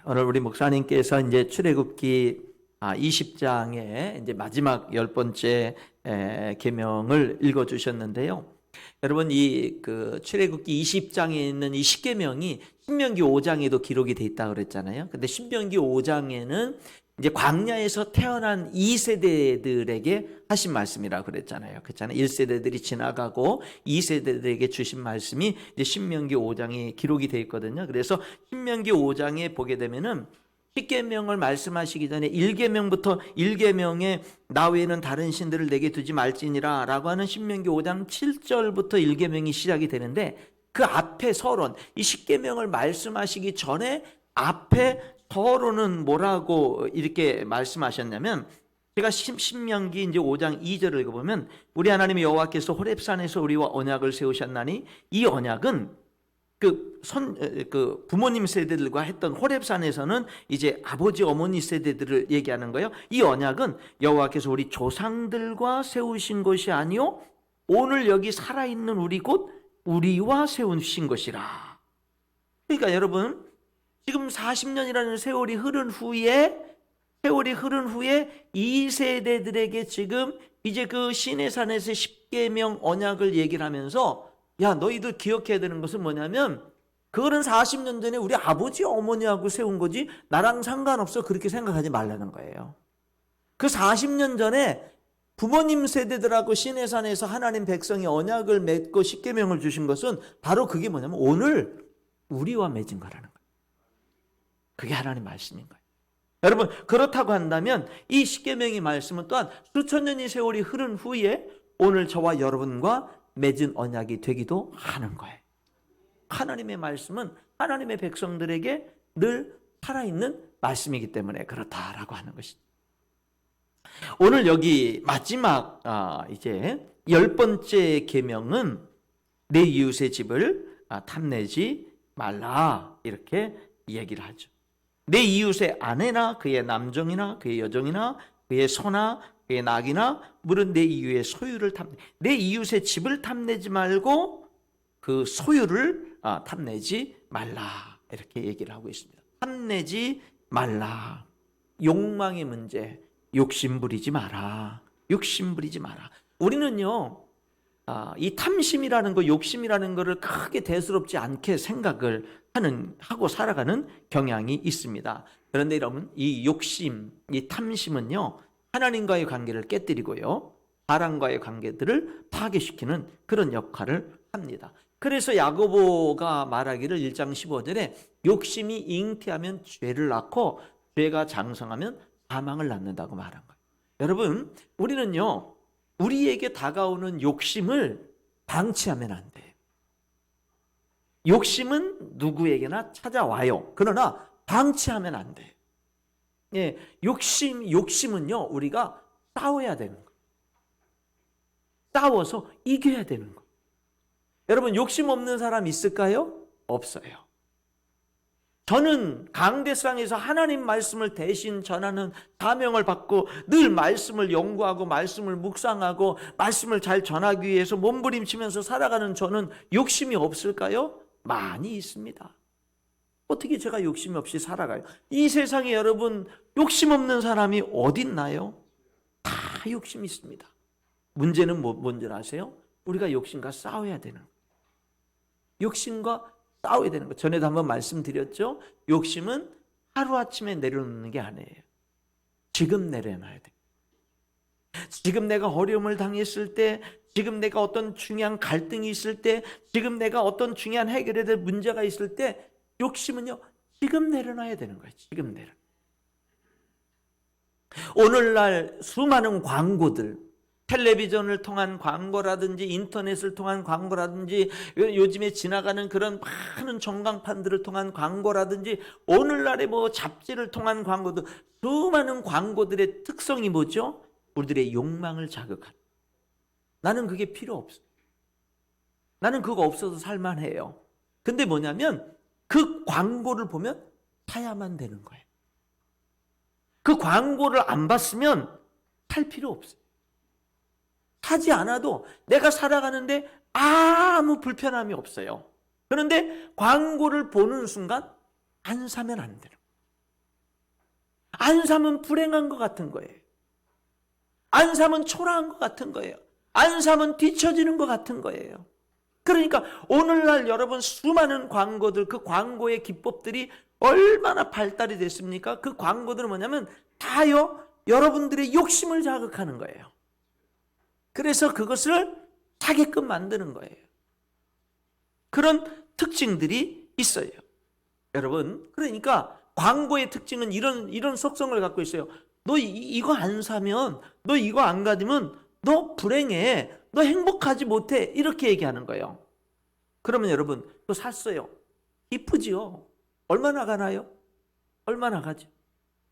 오늘 우리 목사님께서 이제 출애굽기 20장의 이제 마지막 10번째 계명을 읽어 주셨는데요. 여러분 출애굽기 20장에 있는 이 10계명이 신명기 5장에도 기록이 돼 있다고 그랬잖아요. 근데 신명기 5장에는 이제 광야에서 태어난 2세대들에게 하신 말씀이라고 그랬잖아요. 그렇잖아요. 1세대들이 지나가고 2세대들에게 주신 말씀이 이제 신명기 5장에 기록이 돼 있거든요. 그래서 신명기 5장에 보게 되면은 10계명을 말씀하시기 전에 1계명부터 1계명에 나 외에는 다른 신들을 내게 두지 말지니라 라고 하는 신명기 5장 7절부터 1계명이 시작이 되는데, 그 앞에 서론, 이 10계명을 말씀하시기 전에 앞에 서론은 뭐라고 이렇게 말씀하셨냐면, 제가 신명기 이제 5장 2절을 읽어보면, 우리 하나님 여호와께서 호렙산에서 우리와 언약을 세우셨나니 이 언약은 부모님 세대들과 했던 호렙산에서는 이제 아버지 어머니 세대들을 얘기하는 거예요. 이 언약은 여호와께서 우리 조상들과 세우신 것이 아니요 오늘 여기 살아있는 우리 곧 우리와 세우신 것이라. 그러니까 여러분, 지금 40년이라는 세월이 흐른 후에 이 세대들에게 지금 이제 그 시내산에서 10계명 언약을 얘기를 하면서, 야, 너희들 기억해야 되는 것은 뭐냐면, 그거는 40년 전에 우리 아버지 어머니하고 세운 거지 나랑 상관없어, 그렇게 생각하지 말라는 거예요. 그 40년 전에 부모님 세대들하고 시내산에서 하나님 백성이 언약을 맺고 10계명을 주신 것은 바로 그게 뭐냐면 오늘 우리와 맺은 거라는 거예요. 그게 하나님 말씀인 거예요. 여러분, 그렇다고 한다면 이 10계명의 말씀은 또한 수천 년의 세월이 흐른 후에 오늘 저와 여러분과 맺은 언약이 되기도 하는 거예요. 하나님의 말씀은 하나님의 백성들에게 늘 살아있는 말씀이기 때문에 그렇다라고 하는 것이죠. 오늘 여기 마지막 이제 10번째 계명은 내 이웃의 집을 탐내지 말라, 이렇게 얘기를 하죠. 내 이웃의 아내나 그의 남종이나 그의 여종이나 그의 소나 그의 낙이나 물은 내 이웃의 소유를 내 이웃의 집을 탐내지 말고 그 소유를 탐내지 말라, 이렇게 얘기를 하고 있습니다. 탐내지 말라. 욕망의 문제, 욕심 부리지 마라. 욕심 부리지 마라. 우리는요, 이 탐심이라는 거, 욕심이라는 거를 크게 대수롭지 않게 생각을 하고 살아가는 경향이 있습니다. 그런데 여러분, 이 욕심, 이 탐심은요, 하나님과의 관계를 깨뜨리고요, 사람과의 관계들을 파괴시키는 그런 역할을 합니다. 그래서 야고보가 말하기를 1장 15절에 욕심이 잉태하면 죄를 낳고 죄가 장성하면 사망을 낳는다고 말한 거예요. 여러분, 우리는요, 우리에게 다가오는 욕심을 방치하면 안 돼요. 욕심은 누구에게나 찾아와요. 그러나 방치하면 안 돼요. 예, 욕심은요, 우리가 싸워야 되는 거예요. 싸워서 이겨야 되는 거예요. 여러분, 욕심 없는 사람 있을까요? 없어요. 저는 강대상에서 하나님 말씀을 대신 전하는 사명을 받고 늘 말씀을 연구하고 말씀을 묵상하고 말씀을 잘 전하기 위해서 몸부림치면서 살아가는 저는 욕심이 없을까요? 많이 있습니다. 어떻게 제가 욕심 없이 살아가요? 이 세상에 여러분, 욕심 없는 사람이 어디 있나요? 다 욕심이 있습니다. 문제는 뭔지 아세요? 우리가 욕심과 싸워야 되는 거예요. 욕심과 싸워야 되는 거. 전에도 한번 말씀드렸죠. 욕심은 하루아침에 내려놓는 게 아니에요. 지금 내려놔야 돼. 지금 내가 어려움을 당했을 때, 지금 내가 어떤 중요한 갈등이 있을 때, 지금 내가 어떤 중요한 해결해야 될 문제가 있을 때, 욕심은요, 지금 내려놔야 되는 거예요. 지금 내려. 오늘날 수많은 광고들, 텔레비전을 통한 광고라든지 인터넷을 통한 광고라든지 요즘에 지나가는 그런 많은 전광판들을 통한 광고라든지 오늘날의 뭐 잡지를 통한 광고도, 수많은 광고들의 특성이 뭐죠? 우리들의 욕망을 자극하는. 나는 그게 필요 없어. 나는 그거 없어도 살만해요. 근데 뭐냐면 그 광고를 보면 사야만 되는 거예요. 그 광고를 안 봤으면 살 필요 없어요. 사지 않아도 내가 살아가는데 아무 불편함이 없어요. 그런데 광고를 보는 순간 안 사면 안 돼요. 안 사면 불행한 것 같은 거예요. 안 사면 초라한 것 같은 거예요. 안 사면 뒤처지는 것 같은 거예요. 그러니까 오늘날 여러분 수많은 광고들, 그 광고의 기법들이 얼마나 발달이 됐습니까? 그 광고들은 뭐냐면 다요 여러분들의 욕심을 자극하는 거예요. 그래서 그것을 사게끔 만드는 거예요. 그런 특징들이 있어요. 여러분, 그러니까 광고의 특징은 이런 속성을 갖고 있어요. 너 이거 안 사면, 너 이거 안 가지면 너 불행해, 너 행복하지 못해, 이렇게 얘기하는 거예요. 그러면 여러분 또 샀어요. 이쁘지요? 얼마나 가나요? 얼마나 가죠?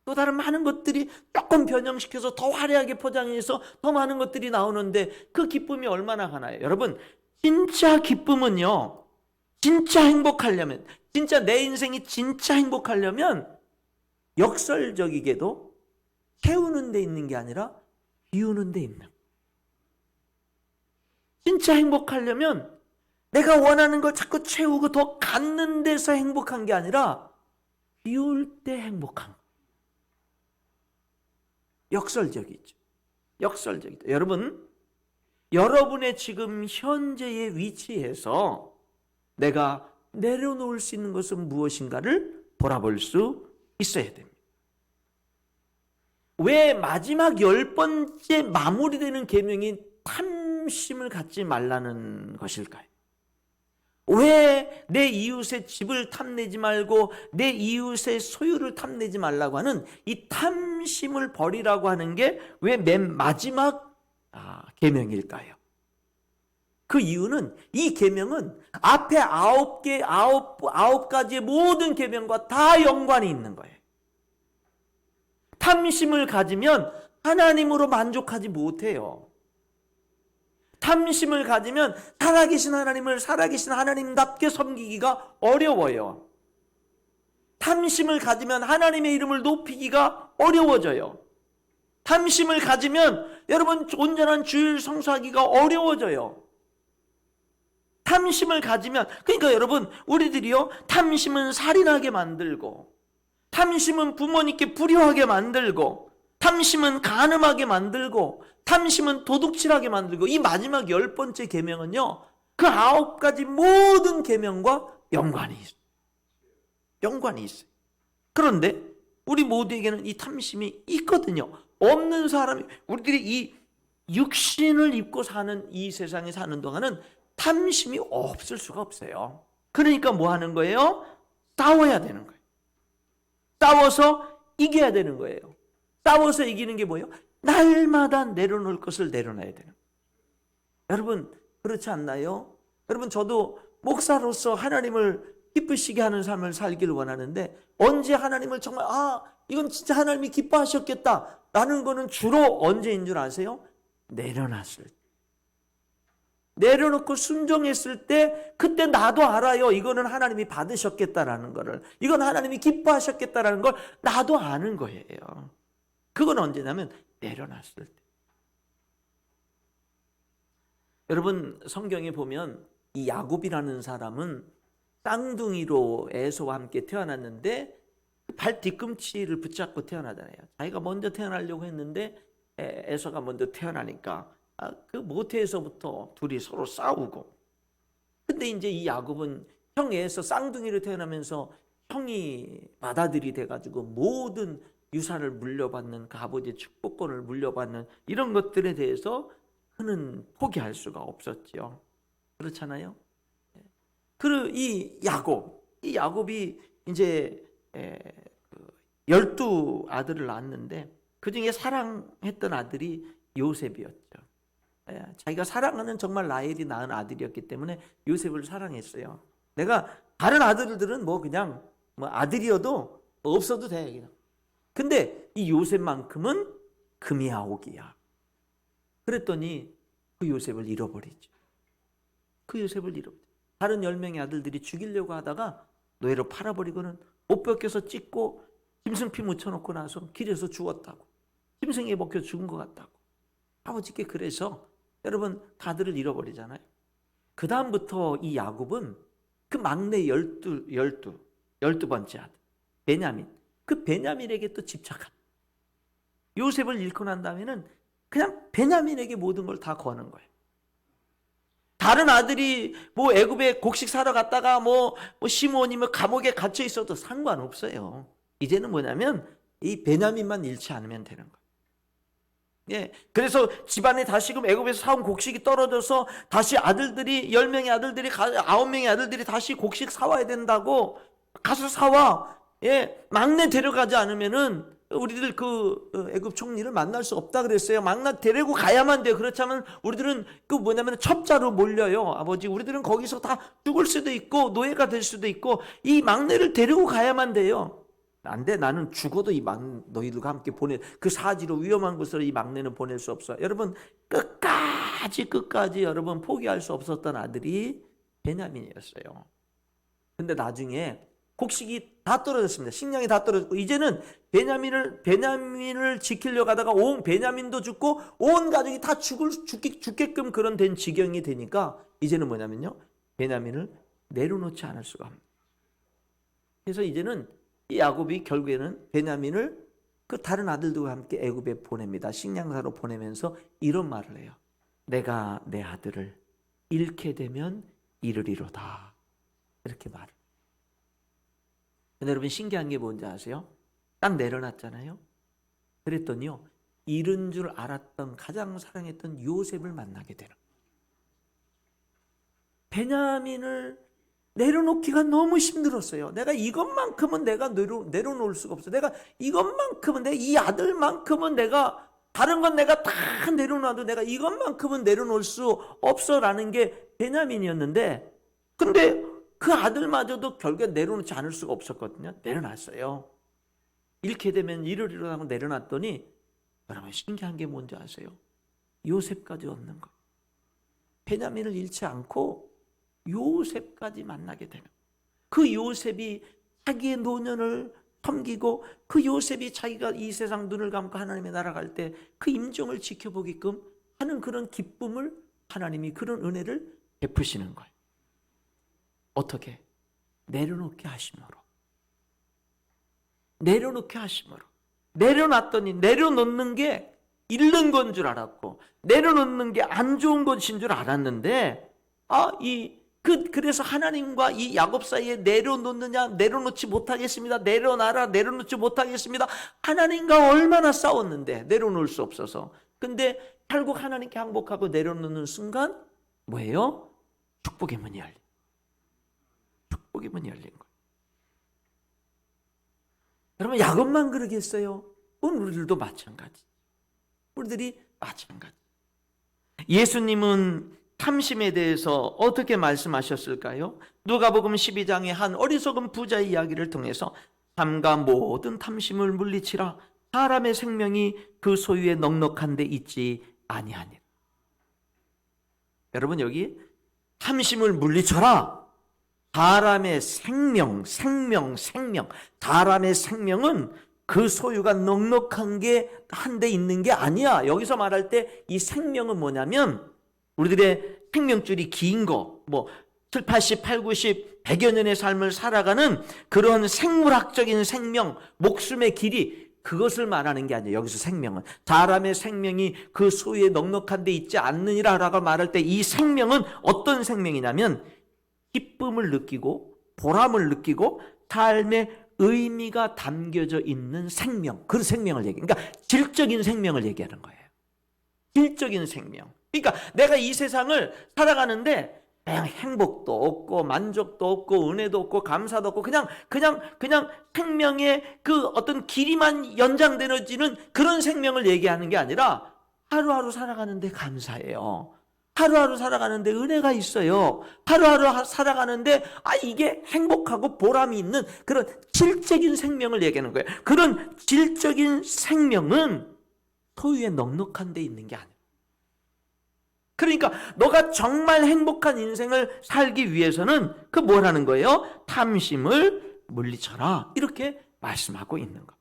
또 다른 많은 것들이 조금 변형시켜서 더 화려하게 포장해서 더 많은 것들이 나오는데 그 기쁨이 얼마나 가나요? 여러분, 진짜 기쁨은요, 진짜 행복하려면, 진짜 내 인생이 진짜 행복하려면 역설적이게도 채우는 데 있는 게 아니라 비우는 데 있는, 진짜 행복하려면 내가 원하는 걸 자꾸 채우고 더 갖는 데서 행복한 게 아니라 비울 때 행복한 거. 역설적이죠. 역설적이다. 여러분, 여러분의 지금 현재의 위치에서 내가 내려놓을 수 있는 것은 무엇인가를 돌아볼 수 있어야 됩니다. 왜 마지막 10번째 마무리되는 계명이 탐심을 갖지 말라는 것일까요? 왜 내 이웃의 집을 탐내지 말고 내 이웃의 소유를 탐내지 말라고 하는 이 탐심을 버리라고 하는 게 왜 맨 마지막 계명일까요? 그 이유는 이 계명은 앞에 9가지의 모든 계명과 다 연관이 있는 거예요. 탐심을 가지면 하나님으로 만족하지 못해요. 탐심을 가지면 살아계신 하나님을 살아계신 하나님답게 섬기기가 어려워요. 탐심을 가지면 하나님의 이름을 높이기가 어려워져요. 탐심을 가지면 여러분 온전한 주일 성수하기가 어려워져요. 탐심을 가지면, 그러니까 여러분 우리들이요, 탐심은 살인하게 만들고, 탐심은 부모님께 불효하게 만들고, 탐심은 간음하게 만들고, 탐심은 도둑질하게 만들고, 이 마지막 10번째 계명은요, 그 9가지 모든 계명과 연관이 있어요. 연관이 있어요. 그런데 우리 모두에게는 이 탐심이 있거든요. 없는 사람이, 우리들이 이 육신을 입고 사는 이 세상에 사는 동안은 탐심이 없을 수가 없어요. 그러니까 뭐 하는 거예요? 싸워야 되는 거예요. 싸워서 이겨야 되는 거예요. 싸워서 이기는 게 뭐예요? 날마다 내려놓을 것을 내려놔야 되는 거예요. 여러분 그렇지 않나요? 여러분 저도 목사로서 하나님을 기쁘시게 하는 삶을 살기를 원하는데, 언제 하나님을 정말 이건 진짜 하나님이 기뻐하셨겠다 라는 거는 주로 언제인 줄 아세요? 내려놨을 때, 내려놓고 순종했을 때, 그때 나도 알아요. 이거는 하나님이 받으셨겠다라는 거를, 이건 하나님이 기뻐하셨겠다라는 걸 나도 아는 거예요. 그건 언제냐면 내려놨을 때. 여러분 성경에 보면 이 야곱이라는 사람은 쌍둥이로 에서와 함께 태어났는데 발 뒤꿈치를 붙잡고 태어나잖아요. 자기가 먼저 태어나려고 했는데 에서가 먼저 태어나니까 그 모태에서부터 둘이 서로 싸우고, 근데 이제 이 야곱은 형 에서 쌍둥이로 태어나면서 형이 맏아들이 돼가지고 모든 유산을 물려받는, 그 아버지의 축복권을 물려받는 이런 것들에 대해서 그는 포기할 수가 없었지요. 그렇잖아요. 이 야곱이 이제 12아들을 낳았는데 그 중에 사랑했던 아들이 요셉이었죠. 자기가 사랑하는 정말 라헬이 낳은 아들이었기 때문에 요셉을 사랑했어요. 내가 다른 아들들은 그냥 아들이어도 없어도 돼 그냥. 근데 이 요셉만큼은 금이야 옥이야. 그랬더니 그 요셉을 잃어버리죠. 그 요셉을 잃어버리죠. 다른 10명의 아들들이 죽이려고 하다가 노예로 팔아버리고는 옷 벗겨서 찢고 짐승피 묻혀놓고 나서 길에서 죽었다고, 짐승에 먹혀 죽은 것 같다고. 아버지께 그래서 여러분 아들을 잃어버리잖아요. 그 다음부터 이 야곱은 그 막내 12번째 아들 베냐민, 그 베냐민에게 또 집착합니다. 요셉을 잃고 난 다음에는 그냥 베냐민에게 모든 걸 다 거는 거예요. 다른 아들이 뭐 애굽에 곡식 사러 갔다가 뭐 시므온이 뭐 감옥에 갇혀 있어도 상관없어요. 이제는 뭐냐면 이 베냐민만 잃지 않으면 되는 거예요. 예, 그래서 집안에 다시금 애굽에서 사온 곡식이 떨어져서 다시 아들들이 10명의 아들들이 9명의 아들들이 다시 곡식 사와야 된다고 가서 사와. 예, 막내 데려가지 않으면은 우리들 그 애굽 총리를 만날 수 없다 그랬어요. 막내 데리고 가야만 돼요. 그렇지 않으면 우리들은 그 뭐냐면 첩자로 몰려요. 아버지, 우리들은 거기서 다 죽을 수도 있고 노예가 될 수도 있고 이 막내를 데리고 가야만 돼요. 안 돼. 나는 죽어도 너희들과 함께 그 사지로 위험한 곳으로 이 막내는 보낼 수 없어. 여러분, 끝까지 여러분 포기할 수 없었던 아들이 베냐민이었어요. 근데 나중에 곡식이 다 떨어졌습니다. 식량이 다 떨어졌고 이제는 베냐민을 지키려고 하다가 온 베냐민도 죽고 온 가족이 다 죽게끔 그런 된 지경이 되니까 이제는 뭐냐면요, 베냐민을 내려놓지 않을 수가 없습니다. 그래서 이제는 이 야곱이 결국에는 베냐민을 그 다른 아들들과 함께 애굽에 보냅니다. 식량사로 보내면서 이런 말을 해요. 내가 내 아들을 잃게 되면 잃으리로다. 이렇게 말을. 근데 여러분, 신기한 게 뭔지 아세요? 딱 내려놨잖아요. 그랬더니요, 잃은 줄 알았던 가장 사랑했던 요셉을 만나게 되는 거예요. 베냐민을 내려놓기가 너무 힘들었어요. 내가 이것만큼은 내가 내려놓을 수가 없어. 내가 이것만큼은, 내가 이 아들만큼은 내가, 다른 건 내가 다 내려놔도 내가 이것만큼은 내려놓을 수 없어라는 게 베냐민이었는데, 근데 그 아들마저도 결국에 내려놓지 않을 수가 없었거든요. 내려놨어요. 잃게 되면 잃으리로 하고 내려놨더니, 여러분 신기한 게 뭔지 아세요? 요셉까지 얻는 거. 베냐민을 잃지 않고 요셉까지 만나게 되는, 그 요셉이 자기의 노년을 섬기고 그 요셉이 자기가 이 세상 눈을 감고 하나님의 나라 갈 때 그 임종을 지켜보게끔 하는 그런 기쁨을 하나님이, 그런 은혜를 베푸시는 거예요. 어떻게? 내려놓게 하심으로. 내려놓게 하심으로. 내려놨더니, 내려놓는 게 잃는 건 줄 알았고 내려놓는 게 안 좋은 것인 줄 알았는데, 그래서 하나님과 이 야곱 사이에 내려놓느냐, 내려놓지 못하겠습니다, 내려놔라, 내려놓지 못하겠습니다. 하나님과 얼마나 싸웠는데 거내려놓을 수 없어서. 근데 결국 하나님께 항복하고 내려놓는 순간 뭐예요? 축복의 문이 열린. 축복의 문이 열린 거예요. 여러분, 야곱만 그러겠어요? 우리들도 마찬가지. 우리들이 마찬가지. 예수님은 탐심에 대해서 어떻게 말씀하셨을까요? 누가복음 12장에 한 어리석은 부자의 이야기를 통해서 삼가 모든 탐심을 물리치라. 사람의 생명이 그 소유에 넉넉한 데 있지 아니하니라. 여러분, 여기 탐심을 물리쳐라. 사람의 생명. 사람의 생명은 그 소유가 넉넉한 게 한 데 있는 게 아니야. 여기서 말할 때 이 생명은 뭐냐면 우리들의 생명줄이 긴 거, 7, 80, 8, 90, 100여 년의 삶을 살아가는 그런 생물학적인 생명, 목숨의 길이, 그것을 말하는 게 아니에요. 여기서 생명은 사람의 생명이 그 소유에 넉넉한 데 있지 않느니라 라고 말할 때 이 생명은 어떤 생명이냐면 기쁨을 느끼고 보람을 느끼고 삶의 의미가 담겨져 있는 생명, 그 생명을 얘기해요. 그러니까 질적인 생명을 얘기하는 거예요. 질적인 생명. 그러니까 내가 이 세상을 살아가는데 그냥 행복도 없고 만족도 없고 은혜도 없고 감사도 없고 그냥 생명의 그 어떤 길이만 연장되어지는 그런 생명을 얘기하는 게 아니라 하루하루 살아가는데 감사해요. 하루하루 살아가는데 은혜가 있어요. 하루하루 살아가는데 이게 행복하고 보람이 있는 그런 질적인 생명을 얘기하는 거예요. 그런 질적인 생명은 소유에 넉넉한 데 있는 게 아니에요. 그러니까 너가 정말 행복한 인생을 살기 위해서는 그 뭐라는 거예요? 탐심을 물리쳐라. 이렇게 말씀하고 있는 거.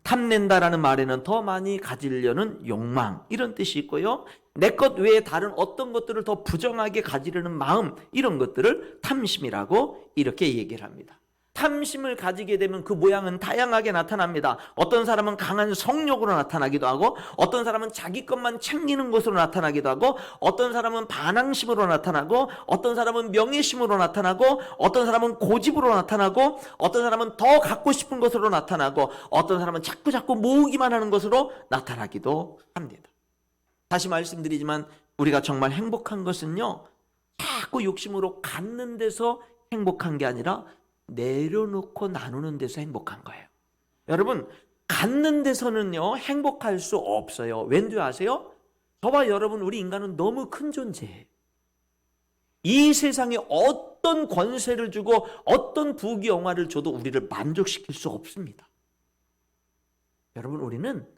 탐낸다라는 말에는 더 많이 가지려는 욕망, 이런 뜻이 있고요. 내 것 외에 다른 어떤 것들을 더 부정하게 가지려는 마음, 이런 것들을 탐심이라고 이렇게 얘기를 합니다. 탐심을 가지게 되면 그 모양은 다양하게 나타납니다. 어떤 사람은 강한 성욕으로 나타나기도 하고, 어떤 사람은 자기 것만 챙기는 것으로 나타나기도 하고, 어떤 사람은 반항심으로 나타나고, 어떤 사람은 명예심으로 나타나고, 어떤 사람은 고집으로 나타나고, 어떤 사람은 더 갖고 싶은 것으로 나타나고, 어떤 사람은 자꾸 모으기만 하는 것으로 나타나기도 합니다. 다시 말씀드리지만 우리가 정말 행복한 것은요, 자꾸 욕심으로 갖는 데서 행복한 게 아니라 내려놓고 나누는 데서 행복한 거예요. 여러분, 갖는 데서는요 행복할 수 없어요. 왠지 아세요? 저와 여러분, 우리 인간은 너무 큰 존재예요. 이 세상에 어떤 권세를 주고 어떤 부귀영화를 줘도 우리를 만족시킬 수 없습니다. 여러분, 우리는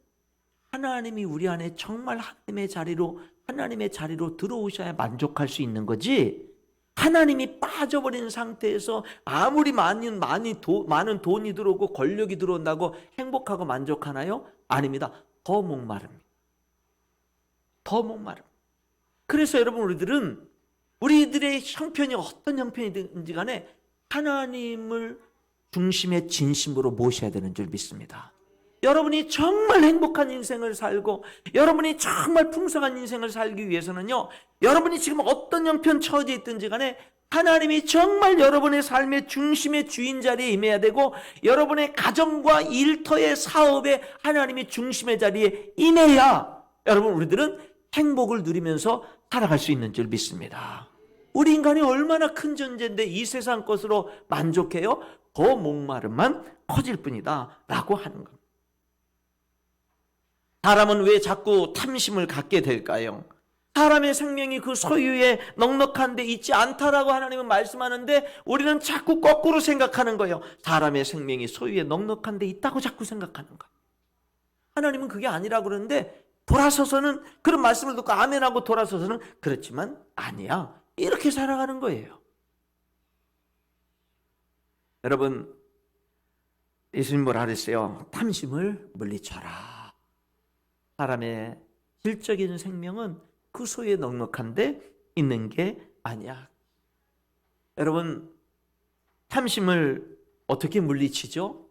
하나님이 우리 안에 정말 하나님의 자리로 들어오셔야 만족할 수 있는 거지, 하나님이 빠져버린 상태에서 아무리 많은 돈이 들어오고 권력이 들어온다고 행복하고 만족하나요? 아닙니다. 더 목마릅니다. 더 목마릅니다. 그래서 여러분, 우리들의 형편이 어떤 형편이든지 간에 하나님을 중심의 진심으로 모셔야 되는 줄 믿습니다. 여러분이 정말 행복한 인생을 살고 여러분이 정말 풍성한 인생을 살기 위해서는요, 여러분이 지금 어떤 형편 처지에 있든지 간에 하나님이 정말 여러분의 삶의 중심의 주인 자리에 임해야 되고, 여러분의 가정과 일터의 사업에 하나님이 중심의 자리에 임해야 여러분, 우리들은 행복을 누리면서 살아갈 수 있는 줄 믿습니다. 우리 인간이 얼마나 큰 존재인데 이 세상 것으로 만족해요? 더 목마름만 커질 뿐이다 라고 하는 겁니다. 사람은 왜 자꾸 탐심을 갖게 될까요? 사람의 생명이 그 소유에 넉넉한 데 있지 않다라고 하나님은 말씀하는데, 우리는 자꾸 거꾸로 생각하는 거예요. 사람의 생명이 소유에 넉넉한 데 있다고 자꾸 생각하는 거예요. 하나님은 그게 아니라고 그러는데, 돌아서서는 그런 말씀을 듣고 아멘하고 돌아서서는 그렇지만 아니야, 이렇게 살아가는 거예요. 여러분, 예수님 뭐라 그랬어요? 탐심을 물리쳐라. 사람의 질적인 생명은 그 소유에 넉넉한데 있는 게 아니야. 여러분, 탐심을 어떻게 물리치죠?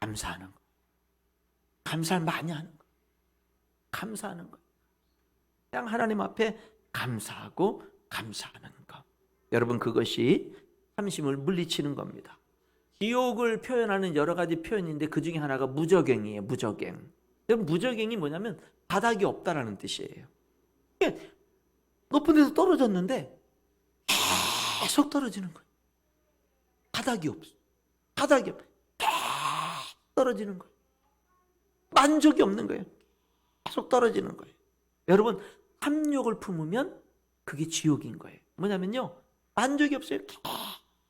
감사하는 거. 감사를 많이 하는 거. 감사하는 거. 그냥 하나님 앞에 감사하고 감사하는 거. 여러분, 그것이 탐심을 물리치는 겁니다. 지옥을 표현하는 여러 가지 표현인데 그 중에 하나가 무저갱이에요. 무저갱. 무저갱이 뭐냐면 바닥이 없다라는 뜻이에요. 높은 데서 떨어졌는데 계속 떨어지는 거예요. 바닥이 없어. 바닥이 없어. 계속 떨어지는 거예요. 만족이 없는 거예요. 계속 떨어지는 거예요. 여러분, 탐욕을 품으면 그게 지옥인 거예요. 뭐냐면요, 만족이 없어요.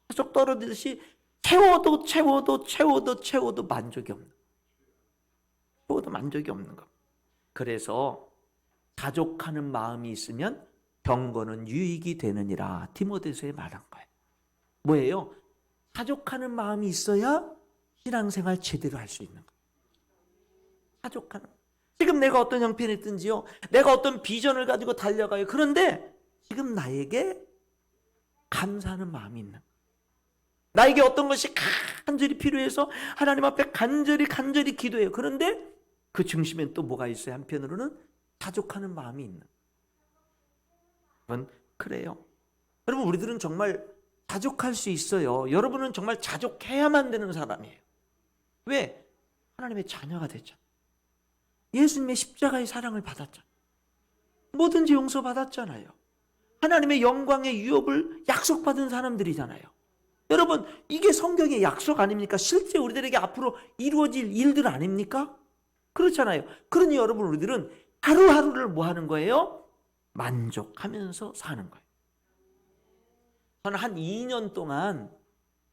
계속 떨어지듯이 채워도 만족이 없는 거예요. 만족이 없는 것. 그래서 자족하는 마음이 있으면 경건은 유익이 되느니라 디모데서에 말한 거예요. 뭐예요? 자족하는 마음이 있어야 신앙생활 제대로 할 수 있는 거예요. 자족하는. 지금 내가 어떤 형편이 있든지요, 내가 어떤 비전을 가지고 달려가요. 그런데 지금 나에게 감사하는 마음이 있는 거예요. 나에게 어떤 것이 간절히 필요해서 하나님 앞에 간절히 기도해요. 그런데 그 중심엔 또 뭐가 있어요? 한편으로는 자족하는 마음이 있는. 여러분, 그래요. 여러분, 우리들은 정말 자족할 수 있어요. 여러분은 정말 자족해야만 되는 사람이에요. 왜? 하나님의 자녀가 됐잖아요. 예수님의 십자가의 사랑을 받았잖아요. 뭐든지 용서받았잖아요. 하나님의 영광의 유업을 약속받은 사람들이잖아요. 여러분, 이게 성경의 약속 아닙니까? 실제 우리들에게 앞으로 이루어질 일들 아닙니까? 그렇잖아요. 그러니 여러분, 우리들은 하루하루를 뭐 하는 거예요? 만족하면서 사는 거예요. 저는 한 2년 동안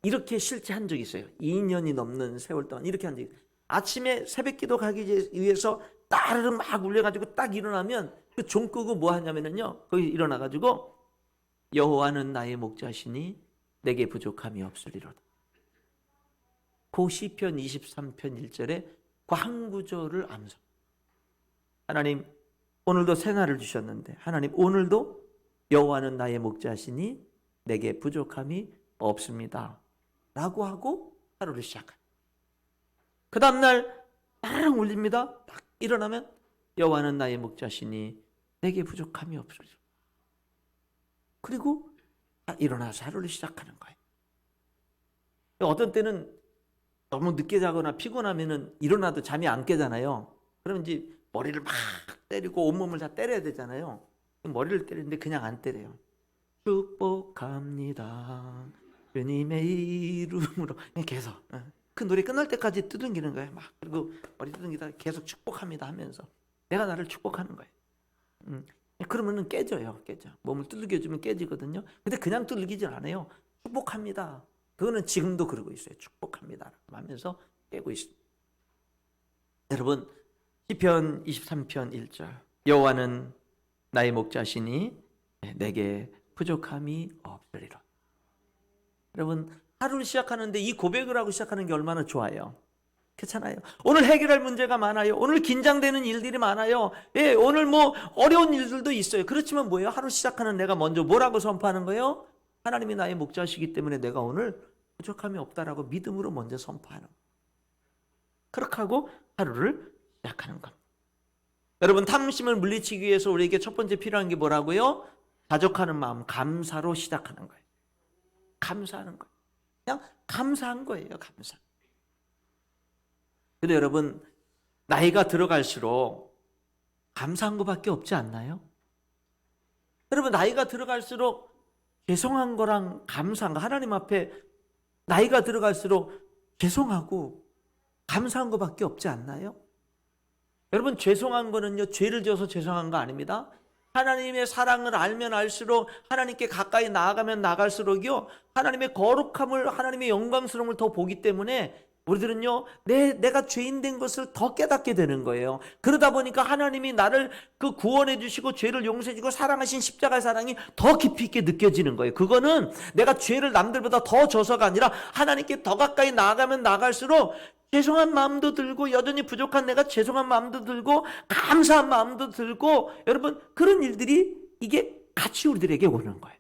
이렇게 실제 한 적이 있어요. 2년이 넘는 세월 동안 이렇게 한 적이 있어요. 아침에 새벽기도 가기 위해서 따르르 막 울려가지고 딱 일어나면 그 종 끄고 뭐 하냐면요, 거기 일어나가지고 여호와는 나의 목자시니 내게 부족함이 없으리로다. 그 시편 23편 1절에 그 한 구절을 암송. 하나님, 오늘도 새날을 주셨는데 하나님, 오늘도 여호와는 나의 목자시니 내게 부족함이 없습니다 라고 하고 하루를 시작합니다. 그 다음날 따랑 울립니다. 딱 일어나면 여호와는 나의 목자시니 내게 부족함이 없으리라. 그리고 일어나서 하루를 시작하는 거예요. 어떤 때는 너무 늦게 자거나 피곤하면은 일어나도 잠이 안 깨잖아요. 그럼 이제 머리를 막 때리고 온몸을 다 때려야 되잖아요. 머리를 때리는데 그냥 안 때려요. 축복합니다. 주님의 이름으로 계속 그 노래 끝날 때까지 두둥기는 거예요. 막 그리고 머리 두둥기다 계속 축복합니다 하면서 내가 나를 축복하는 거예요. 그러면은 깨져요. 깨져. 몸을 두들겨주면 깨지거든요. 근데 그냥 두들기질 않아요. 축복합니다. 그거는 지금도 그러고 있어요. 축복합니다 하면서 깨고 있습니다. 여러분 시편 23편 1절 여호와는 나의 목자시니 내게 부족함이 없으리라. 여러분 하루를 시작하는데 이 고백을 하고 시작하는 게 얼마나 좋아요. 그렇잖아요. 오늘 해결할 문제가 많아요. 오늘 긴장되는 일들이 많아요. 예, 오늘 뭐 어려운 일들도 있어요. 그렇지만 뭐예요? 하루 시작하는 내가 먼저 뭐라고 선포하는 거예요? 하나님이 나의 목자시기 때문에 내가 오늘 부족함이 없다라고 믿음으로 먼저 선포하는 거예요. 그렇게 하고 하루를 시작하는 겁니다. 여러분 탐심을 물리치기 위해서 우리에게 첫 번째 필요한 게 뭐라고요? 자족하는 마음, 감사로 시작하는 거예요. 감사하는 거예요. 그냥 감사한 거예요. 감사. 근데 여러분 나이가 들어갈수록 감사한 것밖에 없지 않나요? 여러분 나이가 들어갈수록 죄송한 거랑 감사한 거 하나님 앞에 나이가 들어갈수록 죄송하고 감사한 것밖에 없지 않나요? 여러분 죄송한 거는요 죄를 져서 죄송한 거 아닙니다. 하나님의 사랑을 알면 알수록 하나님께 가까이 나아가면 나갈수록요 하나님의 거룩함을 하나님의 영광스러움을 더 보기 때문에 우리들은요 내가 죄인 된 것을 더 깨닫게 되는 거예요. 그러다 보니까 하나님이 나를 그 구원해 주시고 죄를 용서해 주고 사랑하신 십자가의 사랑이 더 깊이 있게 느껴지는 거예요. 그거는 내가 죄를 남들보다 더 져서가 아니라 하나님께 더 가까이 나아가면 나갈수록 죄송한 마음도 들고 여전히 부족한 내가 죄송한 마음도 들고 감사한 마음도 들고 여러분 그런 일들이 이게 같이 우리들에게 오는 거예요.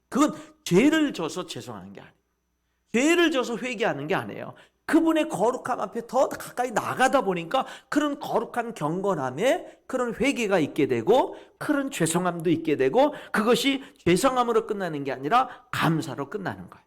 그건 죄를 져서 죄송한 게 아니에요. 죄를 져서 회개하는 게 아니에요. 그분의 거룩함 앞에 더 가까이 나가다 보니까 그런 거룩한 경건함에 그런 회개가 있게 되고 그런 죄송함도 있게 되고 그것이 죄송함으로 끝나는 게 아니라 감사로 끝나는 거예요.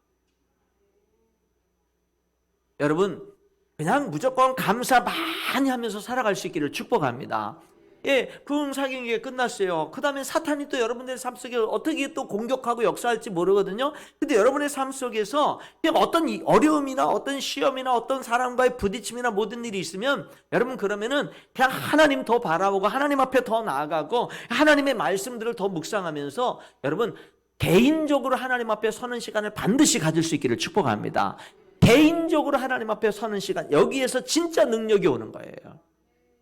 여러분 그냥 무조건 감사 많이 하면서 살아갈 수 있기를 축복합니다. 예, 부흥사경기가 끝났어요. 그 다음에 사탄이 또 여러분들의 삶 속에 어떻게 또 공격하고 역사할지 모르거든요. 근데 여러분의 삶 속에서 그냥 어떤 어려움이나 어떤 시험이나 어떤 사람과의 부딪힘이나 모든 일이 있으면 여러분 그러면은 그냥 하나님 더 바라보고 하나님 앞에 더 나아가고 하나님의 말씀들을 더 묵상하면서 여러분 개인적으로 하나님 앞에 서는 시간을 반드시 가질 수 있기를 축복합니다. 개인적으로 하나님 앞에 서는 시간 여기에서 진짜 능력이 오는 거예요.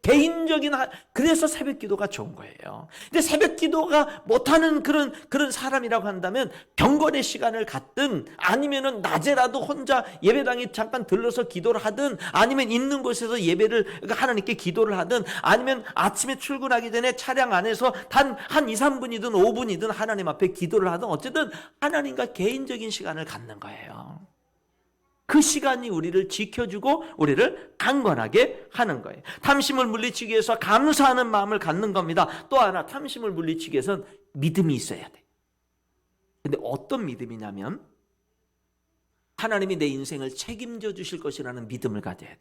개인적인 그래서 새벽 기도가 좋은 거예요. 근데 새벽 기도가 못하는 그런 사람이라고 한다면 경건의 시간을 갖든 아니면은 낮에라도 혼자 예배당에 잠깐 들러서 기도를 하든 아니면 있는 곳에서 예배를 하나님께 기도를 하든 아니면 아침에 출근하기 전에 차량 안에서 단 한 2, 3분이든 5분이든 하나님 앞에 기도를 하든 어쨌든 하나님과 개인적인 시간을 갖는 거예요. 그 시간이 우리를 지켜주고 우리를 강건하게 하는 거예요. 탐심을 물리치기 위해서 감사하는 마음을 갖는 겁니다. 또 하나 탐심을 물리치기 위해서는 믿음이 있어야 돼. 근데 어떤 믿음이냐면 하나님이 내 인생을 책임져 주실 것이라는 믿음을 가져야 돼.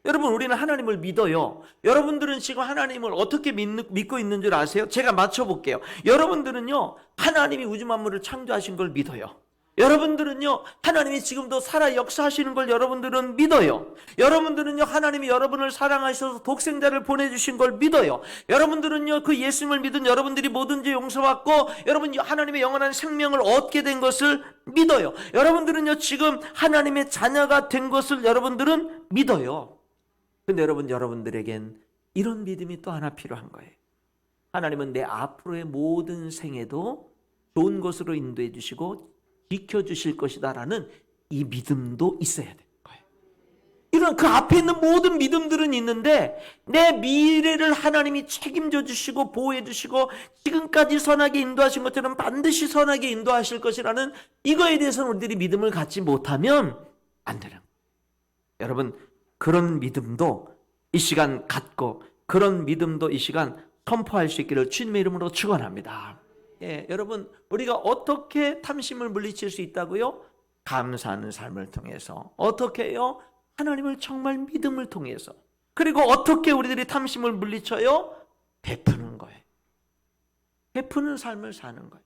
여러분 우리는 하나님을 믿어요. 여러분들은 지금 하나님을 어떻게 믿고 있는 줄 아세요? 제가 맞춰볼게요. 여러분들은요 하나님이 우주 만물을 창조하신 걸 믿어요. 여러분들은요 하나님이 지금도 살아 역사하시는 걸 여러분들은 믿어요. 여러분들은요 하나님이 여러분을 사랑하셔서 독생자를 보내주신 걸 믿어요. 여러분들은요 그 예수님을 믿은 여러분들이 뭐든지 용서받고 여러분 하나님의 영원한 생명을 얻게 된 것을 믿어요. 여러분들은요 지금 하나님의 자녀가 된 것을 여러분들은 믿어요. 근데 여러분들에겐 이런 믿음이 또 하나 필요한 거예요. 하나님은 내 앞으로의 모든 생애도 좋은 것으로 인도해 주시고 지켜주실 것이다 라는 이 믿음도 있어야 되는 거예요. 이런 그 앞에 있는 모든 믿음들은 있는데 내 미래를 하나님이 책임져 주시고 보호해 주시고 지금까지 선하게 인도하신 것처럼 반드시 선하게 인도하실 것이라는 이거에 대해서는 우리들이 믿음을 갖지 못하면 안 되는 거예요. 여러분, 그런 믿음도 이 시간 갖고 그런 믿음도 이 시간 선포할 수 있기를 주님의 이름으로 축원합니다. 예, 여러분, 우리가 어떻게 탐심을 물리칠 수 있다고요? 감사하는 삶을 통해서. 어떻게 해요? 하나님을 정말 믿음을 통해서. 그리고 어떻게 우리들이 탐심을 물리쳐요? 베푸는 거예요. 베푸는 삶을 사는 거예요.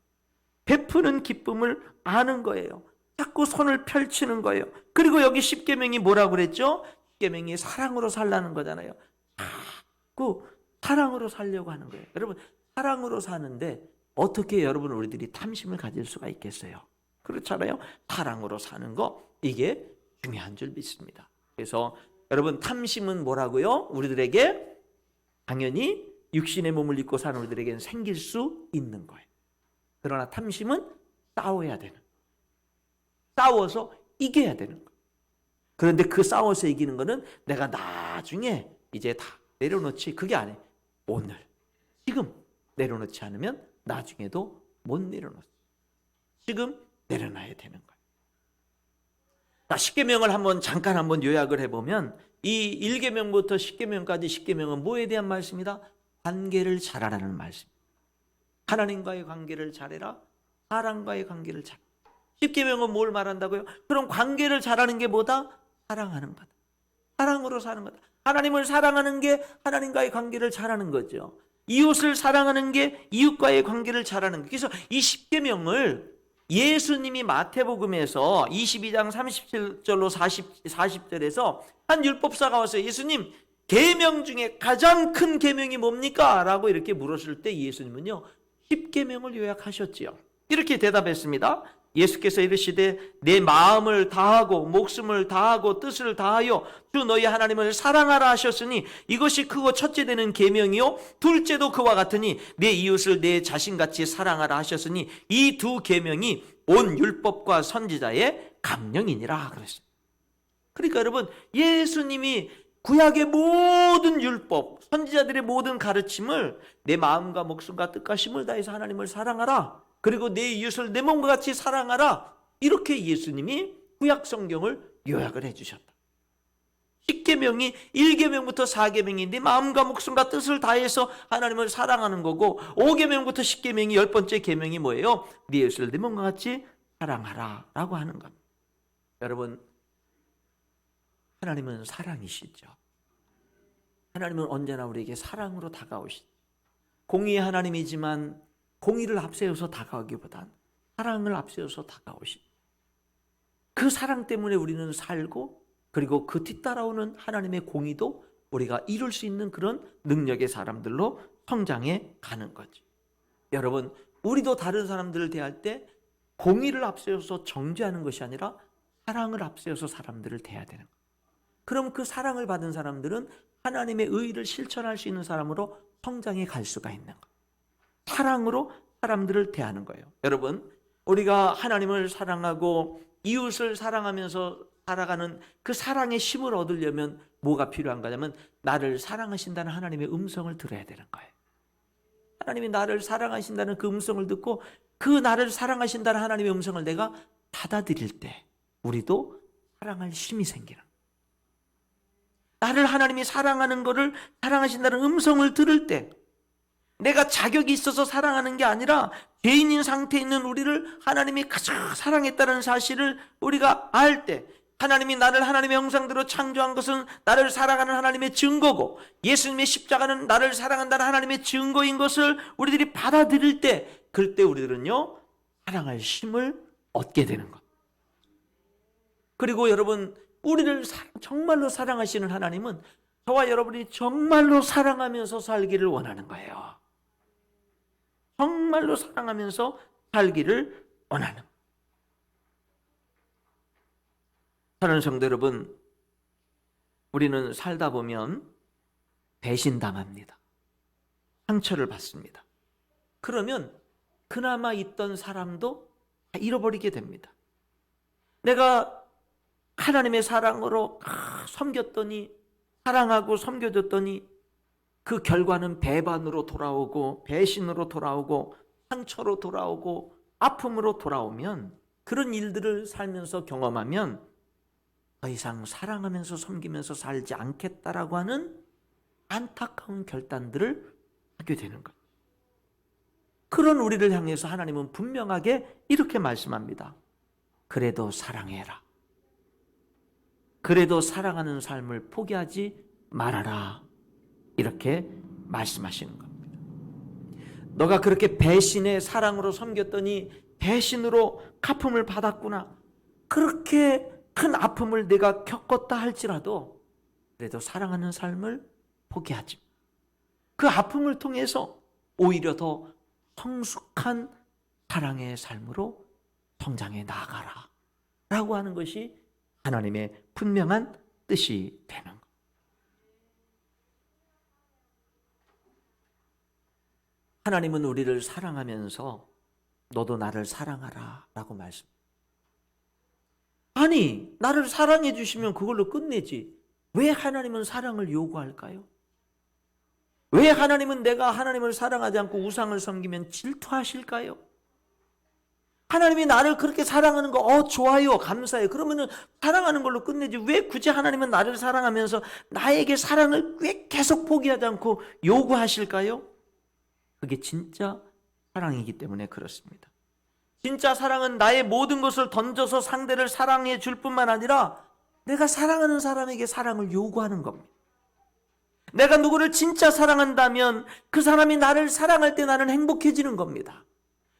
베푸는 기쁨을 아는 거예요. 자꾸 손을 펼치는 거예요. 그리고 여기 십계명이 뭐라고 그랬죠? 십계명이 사랑으로 살라는 거잖아요. 자꾸 사랑으로 살려고 하는 거예요. 여러분, 사랑으로 사는데 어떻게 여러분 우리들이 탐심을 가질 수가 있겠어요? 그렇잖아요. 사랑으로 사는 거, 이게 중요한 줄 믿습니다. 그래서 여러분, 탐심은 뭐라고요? 우리들에게 당연히 육신의 몸을 입고 사는 우리들에게는 생길 수 있는 거예요. 그러나 탐심은 싸워야 되는 거예요. 싸워서 이겨야 되는 거예요. 그런데 그 싸워서 이기는 거는 내가 나중에 이제 다 내려놓지, 그게 아니에요. 오늘 지금 내려놓지 않으면 나중에도 못 내려놓지. 지금 내려놔야 되는 거예요. 자, 10계명을 잠깐 요약을 해보면 이 1계명부터 10계명까지 10계명은 뭐에 대한 말씀이다? 관계를 잘하라는 말씀. 하나님과의 관계를 잘해라. 사람과의 관계를 잘해라. 10계명은 뭘 말한다고요? 그럼 관계를 잘하는 게 뭐다? 사랑하는 거다. 사랑으로 사는 거다. 하나님을 사랑하는 게 하나님과의 관계를 잘하는 거죠. 이웃을 사랑하는 게 이웃과의 관계를 잘하는 거예요. 그래서 이 10계명을 예수님이 마태복음에서 22장 37절로 40절에서 한 율법사가 와서 예수님, 계명 중에 가장 큰 계명이 뭡니까? 라고 이렇게 물었을 때 예수님은요 10계명을 요약하셨지요. 이렇게 대답했습니다. 예수께서 이르시되 내 마음을 다하고 목숨을 다하고 뜻을 다하여 주 너희 하나님을 사랑하라 하셨으니 이것이 크고 첫째 되는 계명이요 둘째도 그와 같으니 내 이웃을 내 자신같이 사랑하라 하셨으니 이 두 계명이 온 율법과 선지자의 강령이니라 그랬어요. 그러니까 여러분, 예수님이 구약의 모든 율법, 선지자들의 모든 가르침을 내 마음과 목숨과 뜻과 힘을 다해서 하나님을 사랑하라, 그리고 내 이웃을 내 몸과 같이 사랑하라, 이렇게 예수님이 구약 성경을 요약을 해주셨다. 10계명이 1계명부터 4계명이 내 마음과 목숨과 뜻을 다해서 하나님을 사랑하는 거고, 5계명부터 10계명이 10번째 계명이 뭐예요? 네 이웃을 내 몸과 같이 사랑하라 라고 하는 겁니다. 여러분, 하나님은 사랑이시죠. 하나님은 언제나 우리에게 사랑으로 다가오시죠. 공의의 하나님이지만 공의를 앞세워서 다가오기보단 사랑을 앞세워서 다가오시죠. 그 사랑 때문에 우리는 살고, 그리고 그 뒤따라오는 하나님의 공의도 우리가 이룰 수 있는 그런 능력의 사람들로 성장해 가는 거죠. 여러분, 우리도 다른 사람들을 대할 때 공의를 앞세워서 정죄하는 것이 아니라 사랑을 앞세워서 사람들을 대해야 되는 거예요. 그럼 그 사랑을 받은 사람들은 하나님의 의를 실천할 수 있는 사람으로 성장해 갈 수가 있는 거예요. 사랑으로 사람들을 대하는 거예요. 여러분, 우리가 하나님을 사랑하고 이웃을 사랑하면서 살아가는 그 사랑의 힘을 얻으려면 뭐가 필요한 거냐면 나를 사랑하신다는 하나님의 음성을 들어야 되는 거예요. 하나님이 나를 사랑하신다는 그 음성을 듣고 그 나를 사랑하신다는 하나님의 음성을 내가 받아들일 때 우리도 사랑할 힘이 생기는 거예요. 나를 하나님이 사랑하는 것을, 사랑하신다는 음성을 들을 때 내가 자격이 있어서 사랑하는 게 아니라 죄인인 상태에 있는 우리를 하나님이 가장 사랑했다는 사실을 우리가 알 때, 하나님이 나를 하나님의 형상대로 창조한 것은 나를 사랑하는 하나님의 증거고 예수님의 십자가는 나를 사랑한다는 하나님의 증거인 것을 우리들이 받아들일 때, 그럴 때 우리들은요 사랑할 힘을 얻게 되는 것. 그리고 여러분, 우리를 정말로 사랑하시는 하나님은 저와 여러분이 정말로 사랑하면서 살기를 원하는 거예요. 정말로 사랑하면서 살기를 원하는. 사랑하는 성도 여러분, 우리는 살다 보면 배신당합니다. 상처를 받습니다. 그러면 그나마 있던 사람도 다 잃어버리게 됩니다. 내가 하나님의 사랑으로 섬겼더니, 사랑하고 섬겨줬더니 그 결과는 배반으로 돌아오고 배신으로 돌아오고 상처로 돌아오고 아픔으로 돌아오면, 그런 일들을 살면서 경험하면 더 이상 사랑하면서 섬기면서 살지 않겠다라고 하는 안타까운 결단들을 하게 되는 거예요. 그런 우리를 향해서 하나님은 분명하게 이렇게 말씀합니다. 그래도 사랑해라. 그래도 사랑하는 삶을 포기하지 말아라. 이렇게 말씀하시는 겁니다. 너가 그렇게 배신의 사랑으로 섬겼더니 배신으로 갚음을 받았구나. 그렇게 큰 아픔을 내가 겪었다 할지라도 그래도 사랑하는 삶을 포기하지 마. 그 아픔을 통해서 오히려 더 성숙한 사랑의 삶으로 성장해 나아가라 라고 하는 것이 하나님의 분명한 뜻이 되는 것. 하나님은 우리를 사랑하면서 너도 나를 사랑하라 라고 말씀. 아니, 나를 사랑해 주시면 그걸로 끝내지. 왜 하나님은 사랑을 요구할까요? 왜 하나님은 내가 하나님을 사랑하지 않고 우상을 섬기면 질투하실까요? 하나님이 나를 그렇게 사랑하는 거 좋아요, 감사해요. 그러면은 사랑하는 걸로 끝내지. 왜 굳이 하나님은 나를 사랑하면서 나에게 사랑을 왜 계속 포기하지 않고 요구하실까요? 그게 진짜 사랑이기 때문에 그렇습니다. 진짜 사랑은 나의 모든 것을 던져서 상대를 사랑해 줄 뿐만 아니라 내가 사랑하는 사람에게 사랑을 요구하는 겁니다. 내가 누구를 진짜 사랑한다면 그 사람이 나를 사랑할 때 나는 행복해지는 겁니다.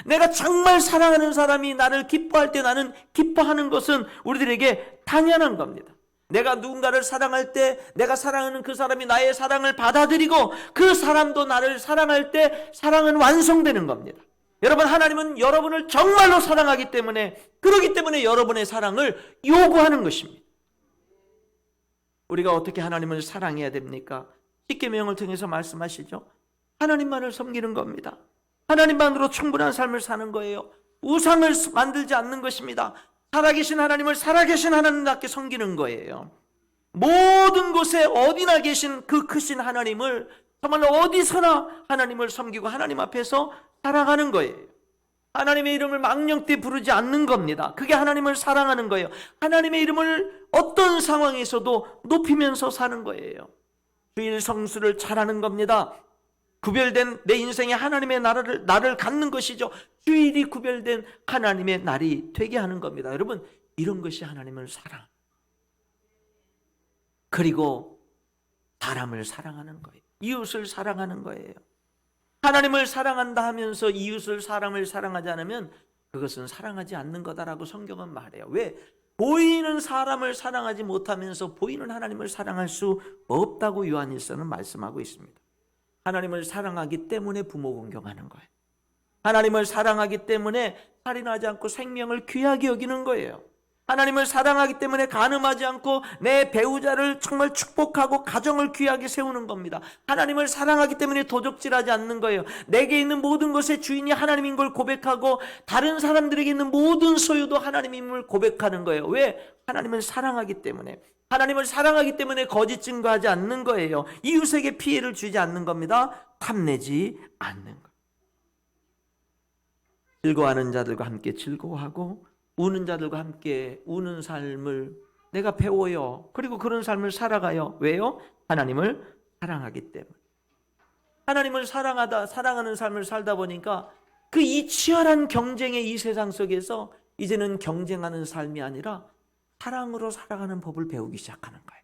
내가 정말 사랑하는 사람이 나를 기뻐할 때 나는 기뻐하는 것은 우리들에게 당연한 겁니다. 내가 누군가를 사랑할 때 내가 사랑하는 그 사람이 나의 사랑을 받아들이고 그 사람도 나를 사랑할 때 사랑은 완성되는 겁니다. 여러분, 하나님은 여러분을 정말로 사랑하기 때문에, 그러기 때문에 여러분의 사랑을 요구하는 것입니다. 우리가 어떻게 하나님을 사랑해야 됩니까? 십계명을 통해서 말씀하시죠. 하나님만을 섬기는 겁니다. 하나님만으로 충분한 삶을 사는 거예요. 우상을 만들지 않는 것입니다. 살아계신 하나님을 살아계신 하나님답게 섬기는 거예요. 모든 곳에 어디나 계신 그 크신 하나님을 정말로 어디서나 하나님을 섬기고 하나님 앞에서 살아가는 거예요. 하나님의 이름을 망령되이 부르지 않는 겁니다. 그게 하나님을 사랑하는 거예요. 하나님의 이름을 어떤 상황에서도 높이면서 사는 거예요. 주일 성수를 잘하는 겁니다. 구별된 내 인생에 하나님의 나를 갖는 것이죠. 주일이 구별된 하나님의 날이 되게 하는 겁니다. 여러분, 이런 것이 하나님을 사랑, 그리고 사람을 사랑하는 거예요. 이웃을 사랑하는 거예요. 하나님을 사랑한다 하면서 이웃을, 사람을 사랑하지 않으면 그것은 사랑하지 않는 거다라고 성경은 말해요. 왜? 보이는 사람을 사랑하지 못하면서 보이는 하나님을 사랑할 수 없다고 요한일서는 말씀하고 있습니다. 하나님을 사랑하기 때문에 부모 공경하는 거예요. 하나님을 사랑하기 때문에 살인하지 않고 생명을 귀하게 여기는 거예요. 하나님을 사랑하기 때문에 간음하지 않고 내 배우자를 정말 축복하고 가정을 귀하게 세우는 겁니다. 하나님을 사랑하기 때문에 도적질하지 않는 거예요. 내게 있는 모든 것의 주인이 하나님인 걸 고백하고 다른 사람들에게 있는 모든 소유도 하나님임을 고백하는 거예요. 왜? 하나님을 사랑하기 때문에. 하나님을 사랑하기 때문에 거짓 증거하지 않는 거예요. 이웃에게 피해를 주지 않는 겁니다. 탐내지 않는 거예요. 즐거워하는 자들과 함께 즐거워하고 우는 자들과 함께 우는 삶을 내가 배워요. 그리고 그런 삶을 살아가요. 왜요? 하나님을 사랑하기 때문에. 하나님을 사랑하는 삶을 살다 보니까 그 이 치열한 경쟁의 이 세상 속에서 이제는 경쟁하는 삶이 아니라 사랑으로 살아가는 법을 배우기 시작하는 거예요.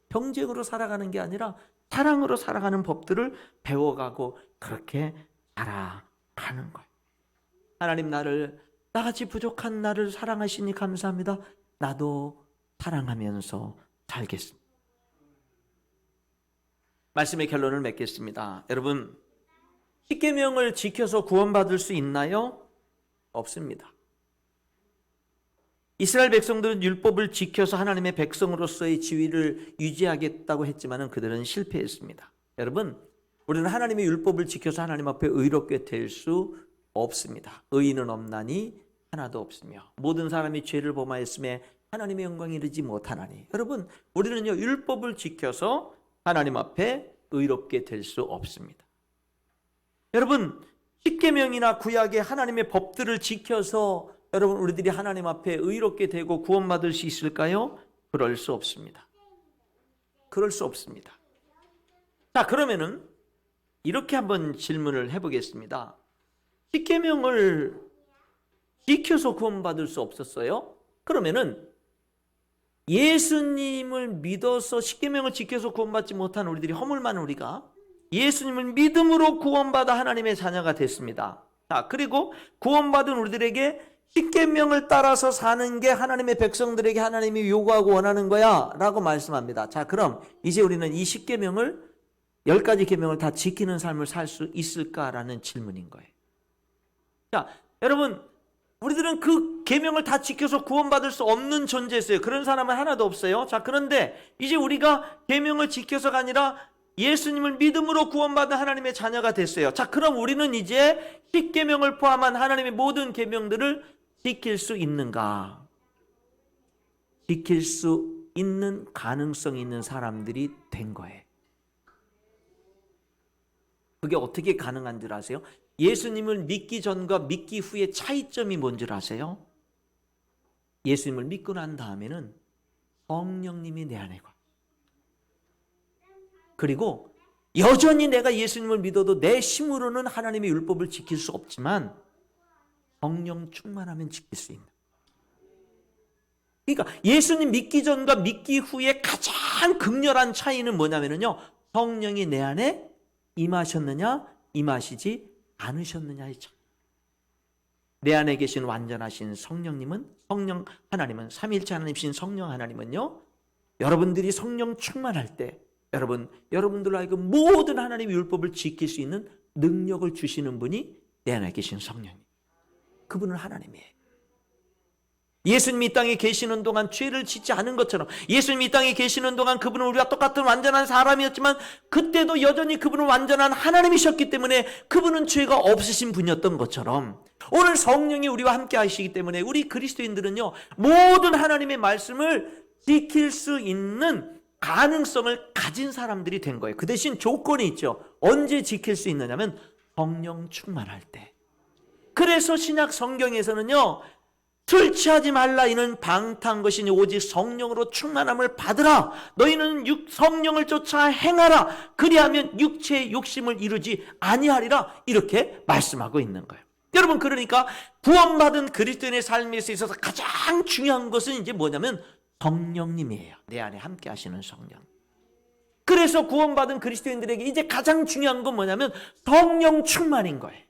경쟁으로 살아가는 게 아니라 사랑으로 살아가는 법들을 배워가고 그렇게 살아가는 거예요. 하나님, 나같이 부족한 나를 사랑하시니 감사합니다. 나도 사랑하면서 살겠습니다. 말씀의 결론을 맺겠습니다. 여러분, 십계명을 지켜서 구원받을 수 있나요? 없습니다. 이스라엘 백성들은 율법을 지켜서 하나님의 백성으로서의 지위를 유지하겠다고 했지만 그들은 실패했습니다. 여러분, 우리는 하나님의 율법을 지켜서 하나님 앞에 의롭게 될 수 없습니다. 의인은 없나니 하나도 없으며 모든 사람이 죄를 범하였음에 하나님의 영광에 이르지 못하나니. 여러분, 우리는요 율법을 지켜서 하나님 앞에 의롭게 될 수 없습니다. 여러분, 십계명이나 구약의 하나님의 법들을 지켜서 여러분 우리들이 하나님 앞에 의롭게 되고 구원받을 수 있을까요? 그럴 수 없습니다. 그럴 수 없습니다. 자, 그러면은 이렇게 한번 질문을 해보겠습니다. 십계명을 지켜서 구원받을 수 없었어요? 그러면은 예수님을 믿어서 십계명을 지켜서 구원받지 못한 우리들이 허물 많은 우리가 예수님을 믿음으로 구원받아 하나님의 자녀가 됐습니다. 자, 그리고 구원받은 우리들에게 십계명을 따라서 사는 게 하나님의 백성들에게 하나님이 요구하고 원하는 거야 라고 말씀합니다. 자, 그럼 이제 우리는 이 십계명을 10가지 계명을 다 지키는 삶을 살 수 있을까라는 질문인 거예요. 자, 여러분, 우리들은 그 계명을 다 지켜서 구원받을 수 없는 존재였어요. 그런 사람은 하나도 없어요. 자, 그런데 이제 우리가 계명을 지켜서가 아니라 예수님을 믿음으로 구원받은 하나님의 자녀가 됐어요. 자, 그럼 우리는 이제 십계명을 포함한 하나님의 모든 계명들을 지킬 수 있는가? 지킬 수 있는 가능성이 있는 사람들이 된 거예요. 그게 어떻게 가능한 줄 아세요? 예수님을 믿기 전과 믿기 후의 차이점이 뭔 줄 아세요? 예수님을 믿고 난 다음에는 성령님이 내 안에 가. 그리고 여전히 내가 예수님을 믿어도 내 힘으로는 하나님의 율법을 지킬 수 없지만 성령 충만하면 지킬 수 있는. 그러니까 예수님 믿기 전과 믿기 후의 가장 극렬한 차이는 뭐냐면요, 성령이 내 안에 임하셨느냐 임하시지 않으셨느냐의 차이. 내 안에 계신 완전하신 성령님은 하나님은 삼위일체 하나님이신 성령 하나님은요, 여러분들이 성령 충만할 때 여러분들로 하여금 모든 하나님의 율법을 지킬 수 있는 능력을 주시는 분이 내 안에 계신 성령님. 그분은 하나님이에요. 예수님이 이 땅에 계시는 동안 죄를 짓지 않은 것처럼, 예수님이 이 땅에 계시는 동안 그분은 우리와 똑같은 완전한 사람이었지만 그때도 여전히 그분은 완전한 하나님이셨기 때문에 그분은 죄가 없으신 분이었던 것처럼, 오늘 성령이 우리와 함께 하시기 때문에 우리 그리스도인들은요 모든 하나님의 말씀을 지킬 수 있는 가능성을 가진 사람들이 된 거예요. 그 대신 조건이 있죠. 언제 지킬 수 있느냐면 성령 충만할 때. 그래서 신약 성경에서는요, 술 취하지 말라, 이는 방탕한 것이니 오직 성령으로 충만함을 받으라. 너희는 성령을 쫓아 행하라. 그리하면 육체의 욕심을 이루지 아니하리라. 이렇게 말씀하고 있는 거예요. 여러분, 그러니까 구원받은 그리스도인의 삶에 있어서 가장 중요한 것은 이제 뭐냐면 성령님이에요. 내 안에 함께 하시는 성령. 그래서 구원받은 그리스도인들에게 이제 가장 중요한 건 뭐냐면 성령 충만인 거예요.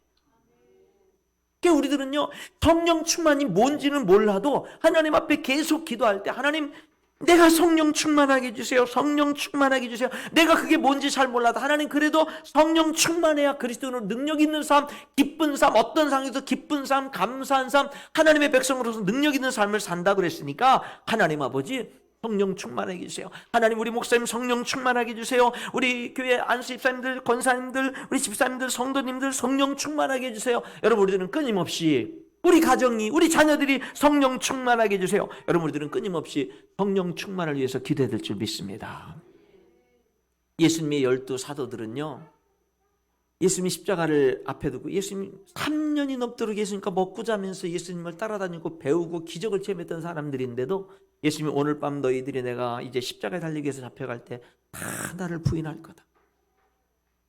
그러니까 우리들은요 성령 충만이 뭔지는 몰라도 하나님 앞에 계속 기도할 때, 하나님 내가 성령 충만하게 해주세요. 성령 충만하게 해주세요. 내가 그게 뭔지 잘 몰라도 하나님 그래도 성령 충만해야 그리스도인으로 능력 있는 삶, 기쁜 삶, 어떤 상황에서 기쁜 삶, 감사한 삶, 하나님의 백성으로서 능력 있는 삶을 산다고 그랬으니까 하나님 아버지 성령 충만하게 해주세요. 하나님 우리 목사님 성령 충만하게 해주세요. 우리 교회 안수 집사님들, 권사님들, 우리 집사님들, 성도님들 성령 충만하게 해주세요. 여러분, 우리들은 끊임없이 우리 가정이, 우리 자녀들이 성령 충만하게 해주세요. 여러분, 우리들은 끊임없이 성령 충만을 위해서 기도해야 될 줄 믿습니다. 예수님의 12 사도들은요, 예수님이 십자가를 앞에 두고 예수님 3년이 넘도록 예수님과 먹고 자면서 예수님을 따라다니고 배우고 기적을 체험했던 사람들인데도 예수님이 오늘 밤 너희들이 내가 이제 십자가에 달리기 위해서 잡혀갈 때 다 나를 부인할 거다.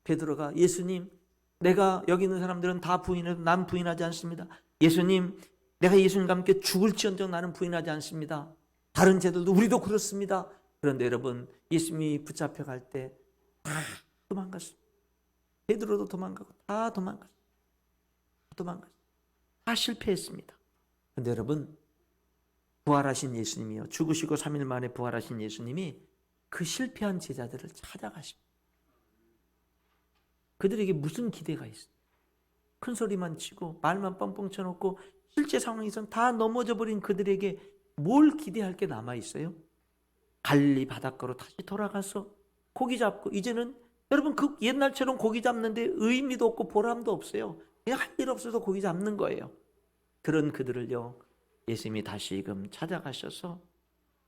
베드로가 예수님, 내가 여기 있는 사람들은 다 부인해도 난 부인하지 않습니다. 예수님, 내가 예수님과 함께 죽을지언정 나는 부인하지 않습니다. 다른 제들도 우리도 그렇습니다. 그런데 여러분, 예수님이 붙잡혀갈 때 다 도망갔습니다. 베드로도 도망가고 다 도망갔어요. 다 실패했습니다. 그런데 여러분, 부활하신 예수님이요, 죽으시고 3일 만에 부활하신 예수님이 그 실패한 제자들을 찾아가십니다. 그들에게 무슨 기대가 있어요? 큰 소리만 치고 말만 뻥뻥 쳐놓고 실제 상황에서는 다 넘어져 버린 그들에게 뭘 기대할 게 남아있어요? 갈릴리 바닷가로 다시 돌아가서 고기 잡고, 이제는 여러분 그 옛날처럼 고기 잡는데 의미도 없고 보람도 없어요. 그냥 할 일 없어서 고기 잡는 거예요. 그런 그들을요 예수님이 다시금 찾아가셔서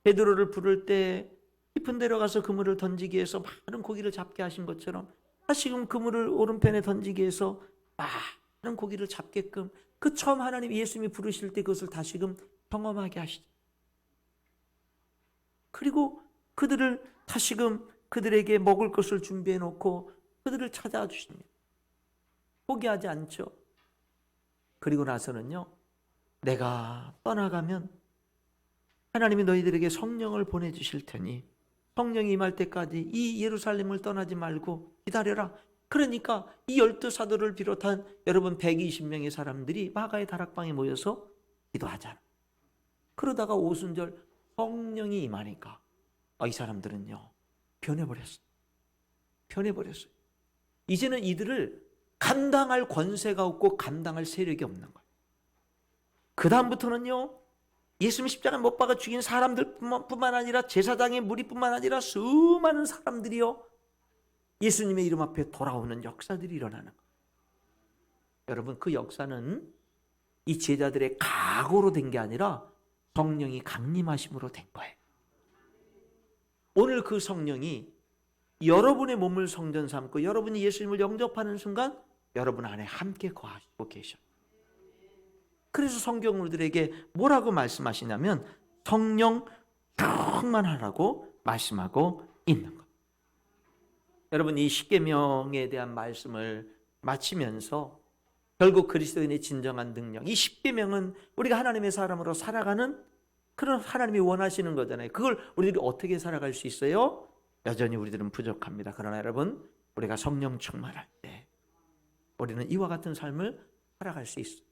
베드로를 부를 때 깊은 데로 가서 그물을 던지기 위해서 많은 고기를 잡게 하신 것처럼 다시금 그물을 오른편에 던지기 위해서 많은 고기를 잡게끔 그 처음 하나님 예수님이 부르실 때 그것을 다시금 경험하게 하시죠. 그리고 그들을 다시금 그들에게 먹을 것을 준비해 놓고 그들을 찾아와 주십니다. 포기하지 않죠. 그리고 나서는요, 내가 떠나가면 하나님이 너희들에게 성령을 보내주실 테니 성령이 임할 때까지 이 예루살렘을 떠나지 말고 기다려라. 그러니까 이 12사도를 비롯한 여러분 120명의 사람들이 마가의 다락방에 모여서 기도하잖아. 그러다가 오순절 성령이 임하니까 이 사람들은요 변해버렸어요. 이제는 이들을 감당할 권세가 없고 감당할 세력이 없는 거예요. 그 다음부터는요, 예수님 십자가에 못 박아 죽인 사람들뿐만 아니라 제사장의 무리뿐만 아니라 수많은 사람들이요 예수님의 이름 앞에 돌아오는 역사들이 일어나는 거예요. 여러분, 그 역사는 이 제자들의 각오로 된 게 아니라 성령이 강림하심으로 된 거예요. 오늘 그 성령이 여러분의 몸을 성전 삼고 여러분이 예수님을 영접하는 순간 여러분 안에 함께 거하시고 계셔요. 그래서 성경은 우리들에게 뭐라고 말씀하시냐면 성령 충만하라고 말씀하고 있는 거예요. 여러분, 이 십계명에 대한 말씀을 마치면서 결국 그리스도인의 진정한 능력, 이 십계명은 우리가 하나님의 사람으로 살아가는 그런 하나님이 원하시는 거잖아요. 그걸 우리들이 어떻게 살아갈 수 있어요? 여전히 우리들은 부족합니다. 그러나 여러분, 우리가 성령 충만할 때 우리는 이와 같은 삶을 살아갈 수 있어요.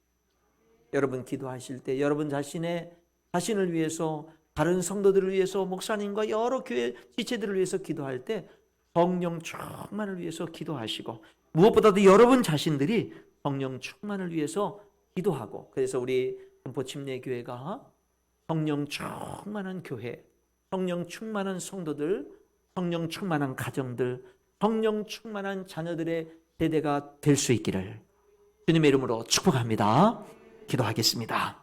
여러분 기도하실 때 여러분 자신을 위해서, 다른 성도들을 위해서, 목사님과 여러 교회 지체들을 위해서 기도할 때 성령 충만을 위해서 기도하시고, 무엇보다도 여러분 자신들이 성령 충만을 위해서 기도하고, 그래서 우리 금포 침례교회가 성령 충만한 교회, 성령 충만한 성도들, 성령 충만한 가정들, 성령 충만한 자녀들의 세대가 될 수 있기를 주님의 이름으로 축복합니다. 기도하겠습니다.